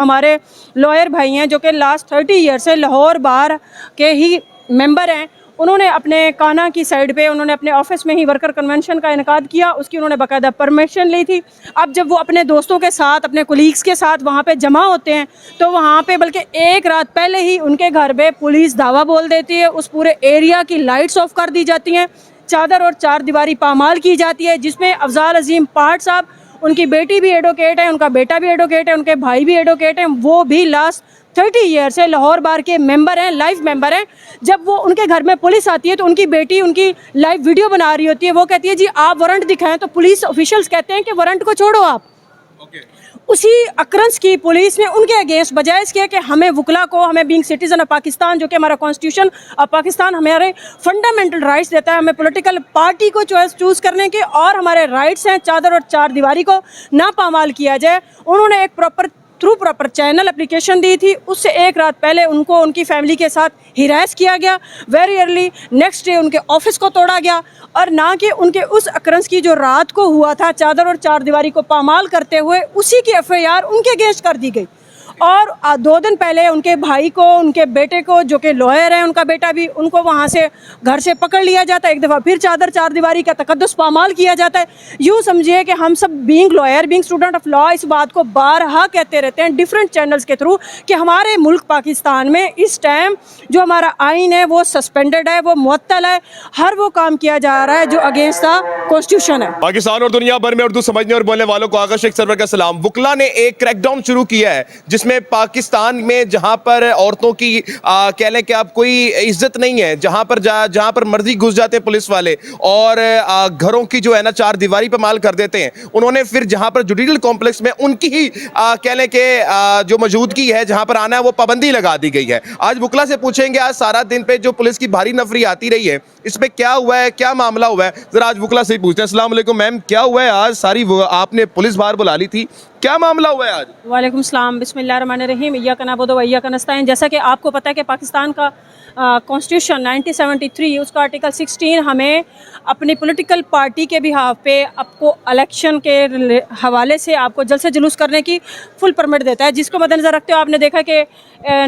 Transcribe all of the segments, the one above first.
हमारे लॉयर भाई हैं जो कि लास्ट 30 ईयर से लाहौर बार के ही मेंबर हैं। उन्होंने अपने काना की साइड पे उन्होंने अपने ऑफिस में ही वर्कर कन्वेंशन का इनकाद किया, उसकी उन्होंने बाकायदा परमिशन ली थी। अब जब वो अपने दोस्तों के साथ अपने कोलीग्स के साथ वहाँ पे जमा होते हैं तो वहाँ पे बल्कि एक रात पहले ही उनके घर पे पुलिस धावा बोल देती है, उस पूरे एरिया की लाइट्स ऑफ कर दी जाती हैं, चादर और चार दीवारी पामाल की जाती है, जिसमें अफजाल अजीम पाठ साहब, उनकी बेटी भी एडवोकेट है, उनका बेटा भी एडवोकेट है, उनके भाई भी एडवोकेट हैं, वो भी लास्ट 30 ईयर से लाहौर बार के मेंबर हैं, लाइव मेंबर हैं। जब वो उनके घर में पुलिस आती है तो उनकी बेटी उनकी लाइव वीडियो बना रही होती है, वो कहती है जी आप वारंट दिखाएं, तो पुलिस ऑफिशियल्स कहते हैं कि वारंट को छोड़ो आप। उसी अक्रंस की पुलिस ने उनके अगेंस्ट बजाय इसके कि हमें वकला को, हमें बीइंग सिटीजन ऑफ पाकिस्तान, जो कि हमारा कॉन्स्टिट्यूशन ऑफ पाकिस्तान हमारे फंडामेंटल राइट्स देता है, हमें पॉलिटिकल पार्टी को चूज़ करने के और हमारे राइट्स हैं चादर और चार दीवारी को ना पामाल किया जाए। उन्होंने एक प्रॉपर चैनल एप्लीकेशन दी थी, उससे एक रात पहले उनको उनकी फैमिली के साथ हिरास किया गया। वेरी अर्ली नेक्स्ट डे उनके ऑफिस को तोड़ा गया, और ना कि उनके उस अक्रंस की जो रात को हुआ था चादर और चार दीवारी को पामाल करते हुए, उसी की FIR उनके अगेंस्ट कर दी गई। और 2 दिन पहले उनके भाई को, उनके बेटे को, जो कि लॉयर है, उनका बेटा भी, उनको वहाँ से घर से पकड़ लिया जाता है। एक दफ़ा फिर चादर चार दीवारी का तकद्दुस पामाल किया जाता है। यूँ समझिए कि हम सब being lawyer, being student of law, इस बात को बारहा कहते रहते हैं डिफरेंट चैनल्स के थ्रू कि हमारे मुल्क पाकिस्तान में इस टाइम जो हमारा आइन है वो सस्पेंडेड है, वो मुअत्तल है, हर वो काम किया जा रहा है जो अगेंस्ट द कॉन्स्टिट्यूशन है। पाकिस्तान और दुनिया भर में उर्दू समझने और बोलने वालों को आगा शेख सरवर का सलाम। वकला ने एक क्रैकडाउन शुरू किया है जिसमें पाकिस्तान में जहां पर औरतों की कह लें कि आप कोई इज्जत नहीं है, जहां पर मर्जी घुस जाते हैं पुलिस वाले और घरों की जो है ना चार दीवारी पे माल कर देते हैं। उन्होंने फिर जहां पर जुडिशल कॉम्प्लेक्स में उनकी ही कह लें कि जो मौजूदगी है, जहां पर आना है, वो पाबंदी लगा दी गई है। आज वकला से पूछेंगे आज सारा दिन पे जो पुलिस की भारी नफरी आती रही है, इस पे क्या हुआ है, क्या मामला हुआ है, जरा आज वकला से ही पूछते हैं। अस्सलाम वालेकुम मैम, क्या हुआ है आज? सारी आपने पुलिस बाहर बुला ली थी, क्या मामला हुआ है आज? वालेकुम सलाम, बिस्मिल्लाहिर्रहमानिर्रहीम, इय्याका नअबुदु व इय्याका नस्तईन। जैसा कि आपको पता है कि पाकिस्तान का कॉन्स्टिट्यूशन 1973 उसका आर्टिकल 16 हमें अपनी पॉलिटिकल पार्टी के बिहाफ पे आपको इलेक्शन के हवाले से आपको जल्द से जुलूस करने की फुल परमिट देता है, जिसको मद्देनज़र रखते हो आपने देखा कि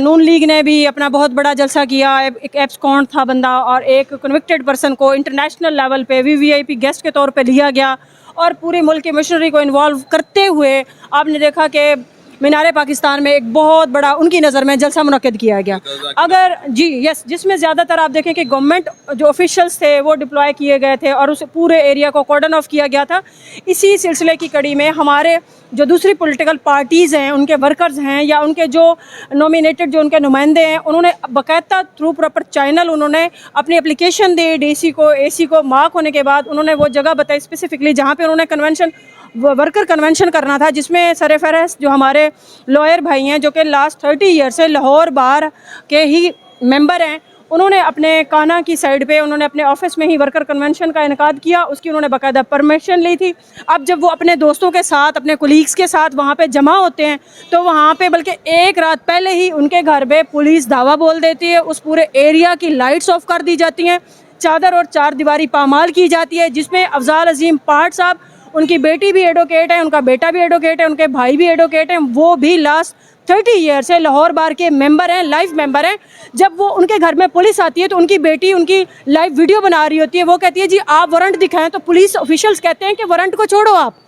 नून लीग ने भी अपना बहुत बड़ा जलसा किया। एक एब्सकॉन्ड था बंदा और एक कन्विक्टेड पर्सन को इंटरनेशनल लेवल पे VVIP गेस्ट के तौर पे लिया गया और पूरे मुल्क की मशीनरी को इन्वॉल्व करते हुए आपने देखा कि मीनार पाकिस्तान में एक बहुत बड़ा उनकी नज़र में जलसा मुनक्किद किया गया। अगर जी यस, जिसमें ज़्यादातर आप देखें कि गवर्नमेंट जो ऑफिशियल्स थे वो डिप्लॉय किए गए थे और उस पूरे एरिया को कॉर्डन ऑफ किया गया था। इसी सिलसिले की कड़ी में हमारे जो दूसरी पॉलिटिकल पार्टीज़ हैं, उनके वर्कर्स हैं या उनके जो नॉमिनेटेड जो उनके नुमाइंदे हैं, उन्होंने बाकायदा थ्रू प्रॉपर चैनल उन्होंने अपनी एप्लीकेशन दी DC को, AC को मार्क होने के बाद उन्होंने वो जगह बताई स्पेसिफिकली जहाँ पे उन्होंने वर्कर कन्वेंशन करना था, जिसमें सरफहरिस्त जो हमारे लॉयर भाई हैं जो कि लास्ट 30 ईयर से लाहौर बार के ही मेंबर हैं। उन्होंने अपने काना की साइड पे उन्होंने अपने ऑफिस में ही वर्कर कन्वेंशन का इनकाद किया, उसकी उन्होंने बाकायदा परमिशन ली थी। अब जब वो अपने दोस्तों के साथ अपने कोलीग्स के साथ वहाँ पे जमा होते हैं तो वहाँ पे बल्कि एक रात पहले ही उनके घर पे पुलिस धावा बोल देती है, उस पूरे एरिया की लाइट्स ऑफ कर दी जाती हैं, चादर और चार दीवारी पामाल की जाती है, जिसमें अफजाल अजीम पाठ साहब, उनकी बेटी भी एडवोकेट है, उनका बेटा भी एडवोकेट है, उनके भाई भी एडवोकेट हैं, वो भी लास्ट 30 ईयर से लाहौर बार के मेंबर हैं, लाइव मेंबर हैं। जब वो उनके घर में पुलिस आती है तो उनकी बेटी उनकी लाइव वीडियो बना रही होती है, वो कहती है जी आप वारंट दिखाएं, तो पुलिस ऑफिशियल्स कहते हैं कि वारंट को छोड़ो आप।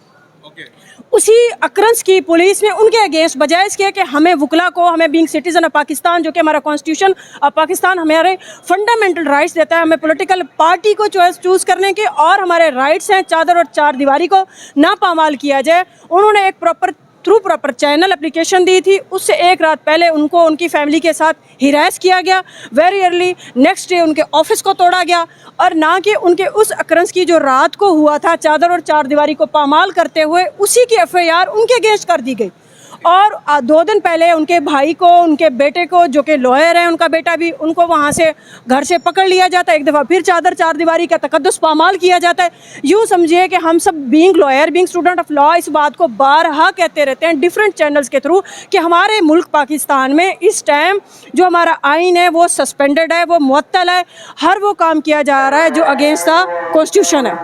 उसी अक्रंस की पुलिस ने उनके अगेंस्ट बजाय इसके कि हमें वकला को, हमें बीइंग सिटीजन ऑफ पाकिस्तान, जो कि हमारा कॉन्स्टिट्यूशन ऑफ पाकिस्तान हमारे फंडामेंटल राइट्स देता है, हमें पॉलिटिकल पार्टी को चूज़ करने के और हमारे राइट्स हैं चादर और चार दीवारी को ना पामाल किया जाए। उन्होंने एक प्रॉपर चैनल एप्लीकेशन दी थी, उससे एक रात पहले उनको उनकी फैमिली के साथ हिरास किया गया। वेरी अर्ली नेक्स्ट डे उनके ऑफिस को तोड़ा गया, और ना कि उनके उस अक्रंस की जो रात को हुआ था चादर और चार दीवारी को पामाल करते हुए, उसी की FIR उनके अगेंस्ट कर दी गई। और 2 दिन पहले उनके भाई को, उनके बेटे को, जो कि लॉयर है, उनका बेटा भी, उनको वहाँ से घर से पकड़ लिया जाता है। एक दफ़ा फिर चादर चार दीवारी का तकद्दुस पामाल किया जाता है। यूँ समझिए कि हम सब being lawyer, being student of law, इस बात को बारहा कहते रहते हैं डिफरेंट चैनल्स के थ्रू कि हमारे मुल्क पाकिस्तान में इस टाइम जो हमारा आइन है वो सस्पेंडेड है, वो मुअत्तल है, हर वो काम किया जा रहा है जो अगेंस्ट द कॉन्स्टिट्यूशन है।